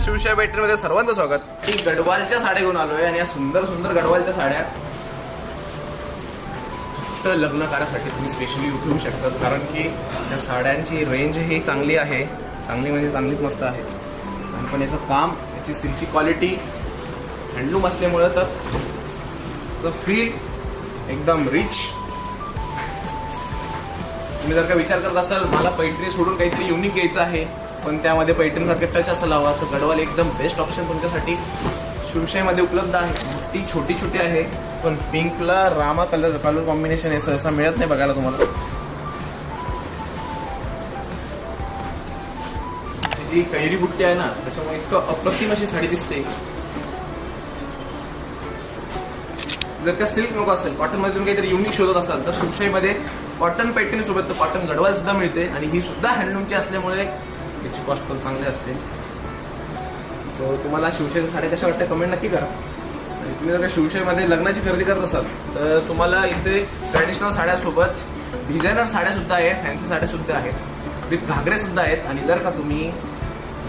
शिवशाही पॅटर्नमध्ये सर्वांचं स्वागत. ही गडवालच्या साड्या घेऊन आलोय आणि या सुंदर सुंदर गडवालच्या साड्या तर लग्न कार्यासाठी तुम्ही स्पेशली उठवू शकता, कारण की त्या साड्यांची रेंज ही चांगली आहे, चांगली म्हणजे चांगलीच मस्त आहे. आणि पण याचं काम, याची सिल्कची क्वालिटी हँडलूम असल्यामुळं तर फील एकदम रिच. तुम्ही जर का विचार करत असाल मला पैठणी सोडून काहीतरी युनिक घ्यायचं आहे पण त्यामध्ये पैठणीसारखे टच असं लावा, तर गडवाल एकदम बेस्ट ऑप्शन तुमच्यासाठी शिवशाहीमध्ये उपलब्ध आहे. ती छोटी छोटी आहे पण पिंकला रामा कलर कॉम्बिनेशन आहे, सहसा मिळत नाही बघायला तुम्हाला. जी कैरी बुट्टी आहे ना त्याच्यामुळे इतकं अप्रतिम अशी साडी दिसते. जर का सिल्क नको असेल, कॉटन मध्ये तुम्ही काहीतरी युनिक शोधत असाल तर शिवशाहीमध्ये कॉटन पैठणी सोबत कॉटन गडवाल सुद्धा मिळते आणि ही सुद्धा हँडलूमची असल्यामुळे याची कॉस्ट पण चांगली असते. सो तुम्हाला शिवशाहीच्या साड्या कशा वाटतं कमेंट नक्की करा. आणि तुम्ही जर का शिवशाहीमध्ये लग्नाची खरेदी करत असाल तर तुम्हाला इथे ट्रॅडिशनल साड्यासोबत डिझायनर साड्या सुद्धा आहेत, फॅन्सी साड्या सुद्धा आहेत, विथ घागरे सुद्धा आहेत. आणि जर का तुम्ही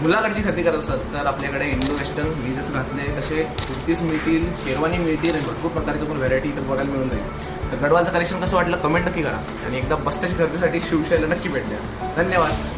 मुलाकडची खरेदी करत असाल तर आपल्याकडे इंडो वेस्टर्न मी जसं घातले तसे कुर्तीज मिळतील, शेरवानी मिळतील आणि भरपूर प्रकारची पण व्हरायटी तर बघायला मिळून जाईल. तर गडवालचं कलेक्शन कसं वाटलं कमेंट नक्की करा आणि एकदा बस्त्याची खरेदीसाठी शिवशाहीला नक्की भेट द्या. धन्यवाद.